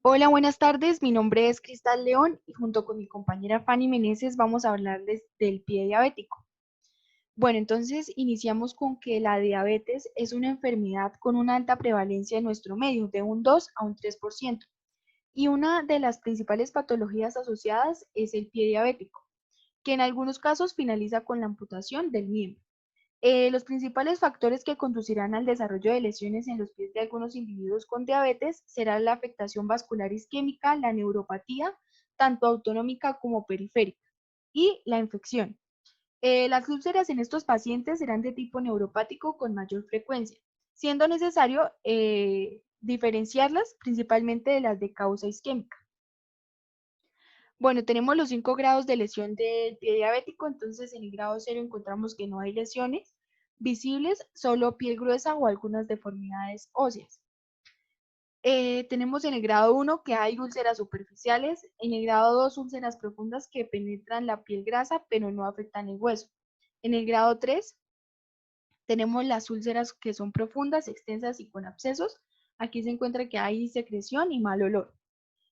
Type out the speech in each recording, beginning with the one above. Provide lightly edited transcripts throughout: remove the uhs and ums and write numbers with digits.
Hola, buenas tardes. Mi nombre es Cristal León y junto con mi compañera Fanny Meneses vamos a hablarles del pie diabético. Bueno, entonces iniciamos con que la diabetes es una enfermedad con una alta prevalencia en nuestro medio, de un 2 a un 3%. Y una de las principales patologías asociadas es el pie diabético, que en algunos casos finaliza con la amputación del miembro. Los principales factores que conducirán al desarrollo de lesiones en los pies de algunos individuos con diabetes serán la afectación vascular isquémica, la neuropatía, tanto autonómica como periférica, y la infección. Las úlceras en estos pacientes serán de tipo neuropático con mayor frecuencia, siendo necesario diferenciarlas principalmente de las de causa isquémica. Bueno, tenemos los 5 grados de lesión del pie diabético, entonces en el grado 0 encontramos que no hay lesiones visibles, solo piel gruesa o algunas deformidades óseas. Tenemos en el grado 1 que hay úlceras superficiales, en el grado 2 úlceras profundas que penetran la piel grasa pero no afectan el hueso. En el grado 3 tenemos las úlceras que son profundas, extensas y con abscesos. Aquí se encuentra que hay secreción y mal olor.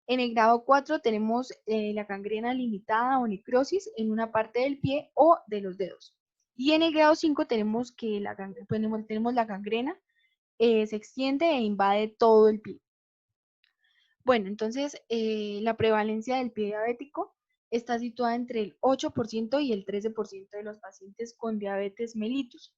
En el grado 4 tenemos la gangrena limitada o necrosis en una parte del pie o de los dedos. Y en el grado 5 tenemos que tenemos la gangrena, se extiende e invade todo el pie. Bueno, entonces la prevalencia del pie diabético está situada entre el 8% y el 13% de los pacientes con diabetes mellitus.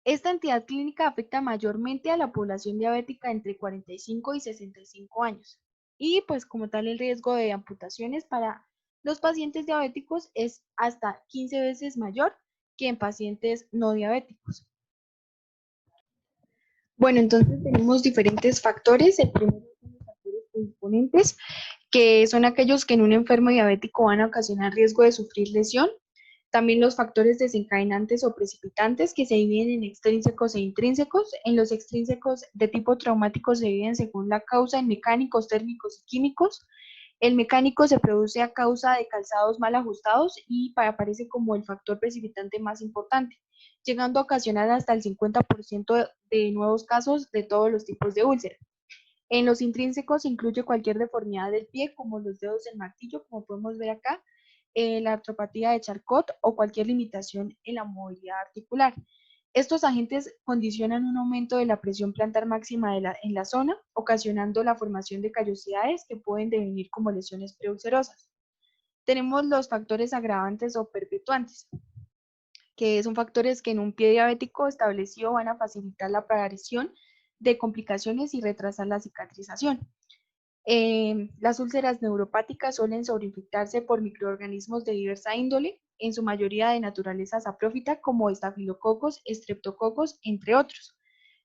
Esta entidad clínica afecta mayormente a la población diabética entre 45 y 65 años. Y pues como tal el riesgo de amputaciones para los pacientes diabéticos es hasta 15 veces mayor que en pacientes no diabéticos. Bueno, entonces tenemos diferentes factores. El primero son los factores predisponentes, que son aquellos que en un enfermo diabético van a ocasionar riesgo de sufrir lesión. También los factores desencadenantes o precipitantes que se dividen en extrínsecos e intrínsecos. En los extrínsecos de tipo traumático se dividen según la causa en mecánicos, térmicos y químicos. El mecánico se produce a causa de calzados mal ajustados y aparece como el factor precipitante más importante, llegando a ocasionar hasta el 50% de nuevos casos de todos los tipos de úlcera. En los intrínsecos incluye cualquier deformidad del pie, como los dedos del martillo, como podemos ver acá, la artropatía de Charcot o cualquier limitación en la movilidad articular. Estos agentes condicionan un aumento de la presión plantar máxima en la zona, ocasionando la formación de callosidades que pueden devenir como lesiones preulcerosas. Tenemos los factores agravantes o perpetuantes, que son factores que en un pie diabético establecido van a facilitar la aparición de complicaciones y retrasar la cicatrización. Las úlceras neuropáticas suelen sobreinfectarse por microorganismos de diversa índole, en su mayoría de naturaleza saprófita, como estafilococos, estreptococos, entre otros.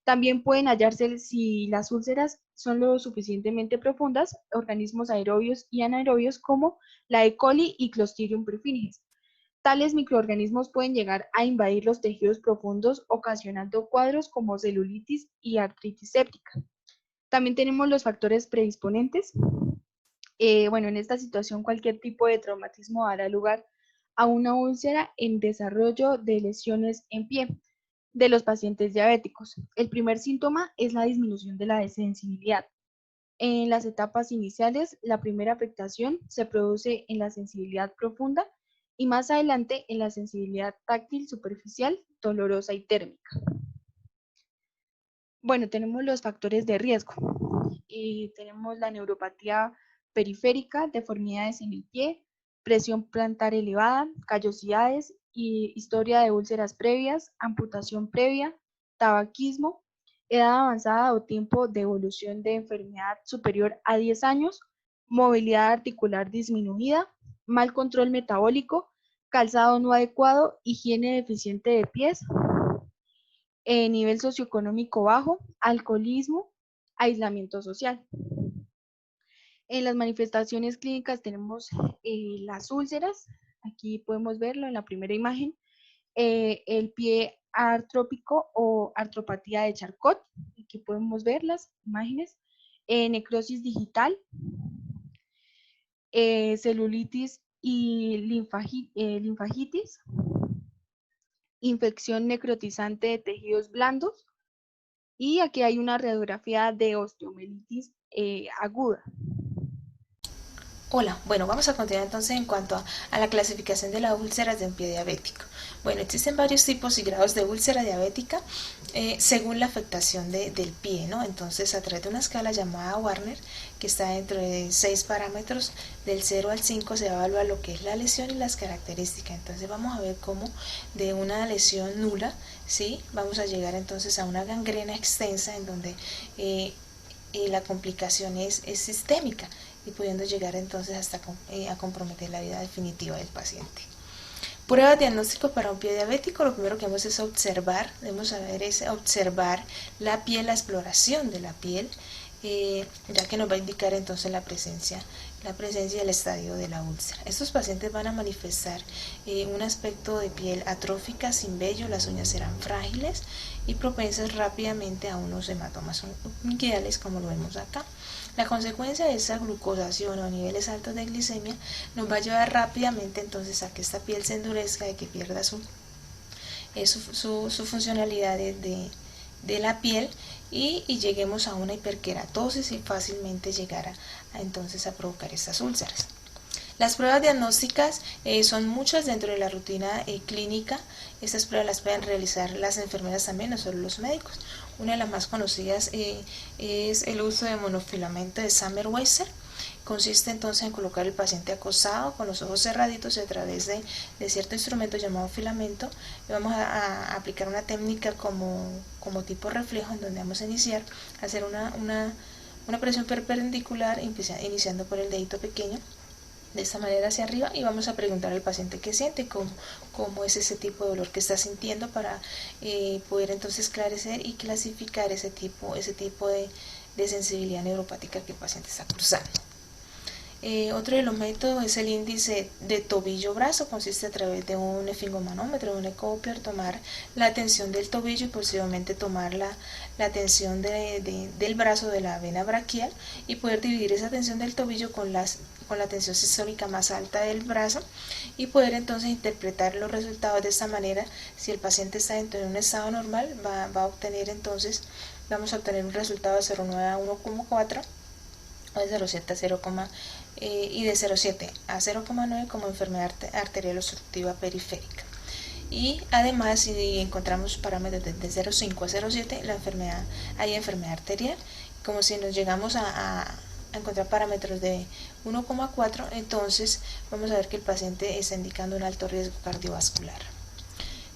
También pueden hallarse, si las úlceras son lo suficientemente profundas, organismos aerobios y anaerobios como la E. coli y Clostridium perfringens. Tales microorganismos pueden llegar a invadir los tejidos profundos, ocasionando cuadros como celulitis y artritis séptica. También tenemos los factores predisponentes. Bueno, en esta situación cualquier tipo de traumatismo dará lugar a una úlcera en desarrollo de lesiones en pie de los pacientes diabéticos. El primer síntoma es la disminución de la sensibilidad. En las etapas iniciales, la primera afectación se produce en la sensibilidad profunda y más adelante en la sensibilidad táctil superficial, dolorosa y térmica. Bueno, tenemos los factores de riesgo. Tenemos la neuropatía periférica, deformidades en el pie, presión plantar elevada, callosidades y historia de úlceras previas, amputación previa, tabaquismo, edad avanzada o tiempo de evolución de enfermedad superior a 10 años, movilidad articular disminuida, mal control metabólico, calzado no adecuado, higiene deficiente de pies, nivel socioeconómico bajo, alcoholismo, aislamiento social. En las manifestaciones clínicas tenemos las úlceras, aquí podemos verlo en la primera imagen, el pie artrópico o artropatía de Charcot, aquí podemos ver las imágenes, necrosis digital, celulitis y linfagitis, infección necrotizante de tejidos blandos, y aquí hay una radiografía de osteomielitis aguda. Hola, bueno, vamos a continuar entonces en cuanto a la clasificación de las úlceras de un pie diabético. Bueno, existen varios tipos y grados de úlcera diabética según la afectación del pie, ¿no? Entonces, a través de una escala llamada Warner, que está dentro de 6 parámetros, del 0 al 5 se evalúa lo que es la lesión y las características. Entonces, vamos a ver cómo de una lesión nula, ¿sí? Vamos a llegar entonces a una gangrena extensa en donde la complicación es sistémica y pudiendo llegar entonces hasta a comprometer la vida definitiva del paciente. Pruebas diagnósticos para un pie diabético, lo primero que debemos es observar, debemos saber es observar la piel, la exploración de la piel, ya que nos va a indicar entonces la presencia y el estadio de la úlcera. Estos pacientes van a manifestar un aspecto de piel atrófica, sin vello, las uñas serán frágiles y propensas rápidamente a unos hematomas unguiales, como lo vemos acá. La consecuencia de esa glucosación o niveles altos de glicemia nos va a llevar rápidamente entonces a que esta piel se endurezca y que pierda su funcionalidad de la piel y lleguemos a una hiperkeratosis y fácilmente llegar entonces a provocar estas úlceras. Las pruebas diagnósticas son muchas dentro de la rutina clínica. Estas pruebas las pueden realizar las enfermeras también, no solo los médicos. Una de las más conocidas es el uso de monofilamento de Sammerweisser. Consiste entonces en colocar al paciente acostado con los ojos cerraditos y a través de cierto instrumento llamado filamento vamos a aplicar una técnica como tipo reflejo, en donde vamos a iniciar a hacer una presión perpendicular iniciando por el dedito pequeño de esta manera hacia arriba y vamos a preguntar al paciente qué siente, cómo es ese tipo de dolor que está sintiendo para poder entonces esclarecer y clasificar ese tipo de sensibilidad neuropática que el paciente está cursando. Otro de los métodos es el índice de tobillo-brazo, consiste a través de un esfingomanómetro, un ecodoppler, tomar la tensión del tobillo y posteriormente tomar la tensión del brazo de la vena braquial y poder dividir esa tensión del tobillo con la tensión sistólica más alta del brazo y poder entonces interpretar los resultados de esta manera. Si el paciente está dentro de un estado normal, va a obtener entonces, vamos a obtener un resultado de 0,9 a 1,4 o de 0,7 a 0, y de 0,7 a 0,9 como enfermedad arterial obstructiva periférica. Y además, si encontramos parámetros de 0,5 a 0,7, hay enfermedad arterial. Como si nos llegamos a encontrar parámetros de 1,4, entonces vamos a ver que el paciente está indicando un alto riesgo cardiovascular.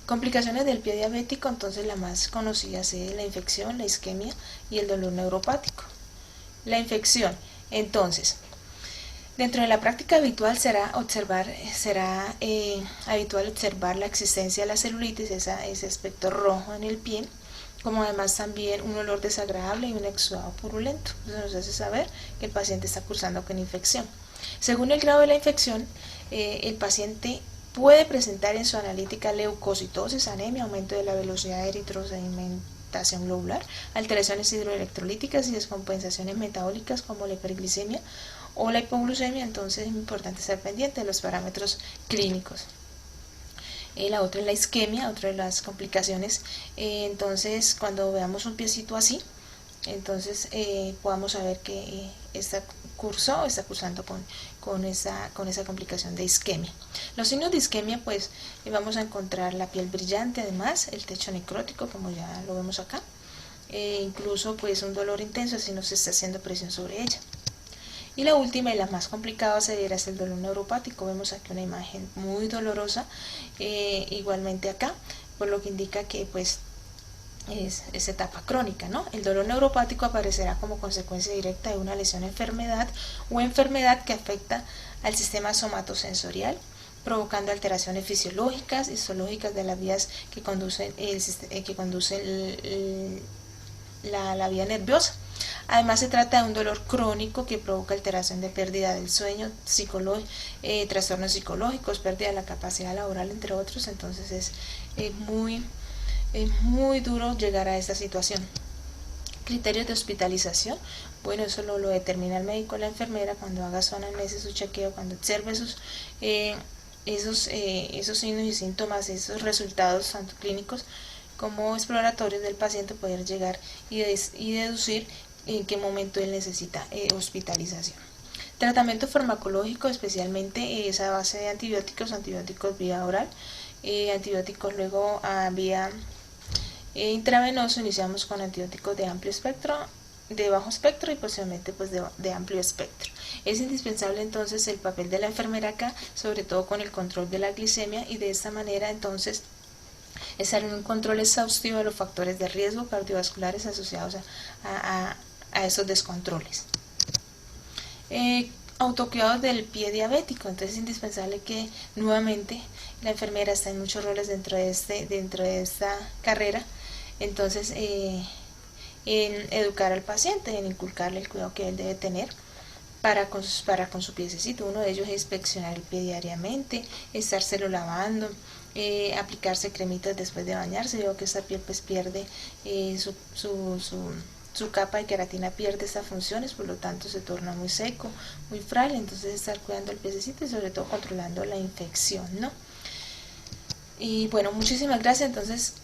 Complicaciones del pie diabético, entonces la más conocida es la infección, la isquemia y el dolor neuropático. La infección, entonces, dentro de la práctica habitual será habitual observar la existencia de la celulitis, ese aspecto rojo en el pie, como además también un olor desagradable y un exudado purulento. Eso nos hace saber que el paciente está cursando con infección. Según el grado de la infección, el paciente puede presentar en su analítica leucocitosis, anemia, aumento de la velocidad de eritrosedimentación globular, alteraciones hidroelectrolíticas y descompensaciones metabólicas como la hiperglicemia o la hipoglucemia. Entonces es importante estar pendiente de los parámetros clínicos. La otra es la isquemia, otra de las complicaciones. Entonces, cuando veamos un piecito así, entonces podamos saber que está cursando con esa complicación de isquemia. Los signos de isquemia, pues vamos a encontrar la piel brillante, además, el techo necrótico, como ya lo vemos acá, incluso pues un dolor intenso si no se está haciendo presión sobre ella. Y la última y la más complicada sería el dolor neuropático. Vemos aquí una imagen muy dolorosa, igualmente acá, por lo que indica que pues es etapa crónica, ¿no? El dolor neuropático aparecerá como consecuencia directa de una lesión, enfermedad que afecta al sistema somatosensorial, provocando alteraciones fisiológicas y zoológicas de las vías que conducen la vía nerviosa. Además, se trata de un dolor crónico que provoca alteración de pérdida del sueño, trastornos psicológicos, pérdida de la capacidad laboral, entre otros. Entonces es muy duro llegar a esta situación. Criterios de hospitalización, bueno, eso lo determina el médico o la enfermera cuando haga su anamnesis, su chequeo, cuando observe esos signos y síntomas, esos resultados tanto clínicos como exploratorios del paciente, poder llegar y deducir en qué momento él necesita hospitalización. Tratamiento farmacológico, especialmente es a base de antibióticos, antibióticos vía oral, antibióticos luego a vía intravenoso. Iniciamos con antibióticos de amplio espectro, de bajo espectro y posiblemente pues de amplio espectro. Es indispensable entonces el papel de la enfermera acá, sobre todo con el control de la glicemia, y de esta manera entonces estar en un control exhaustivo de los factores de riesgo cardiovasculares asociados a esos descontroles. Autocuidados del pie diabético. Entonces es indispensable que nuevamente la enfermera está en muchos roles dentro de esta carrera. Entonces en educar al paciente, en inculcarle el cuidado que él debe tener para con su piececito. Uno de ellos es inspeccionar el pie diariamente, estárselo lavando, aplicarse cremitas después de bañarse. Veo que esta piel pues pierde su capa de queratina, pierde estas funciones, por lo tanto se torna muy seco, muy frágil. Entonces estar cuidando el piececito y sobre todo controlando la infección, ¿no? Y bueno, muchísimas gracias. Entonces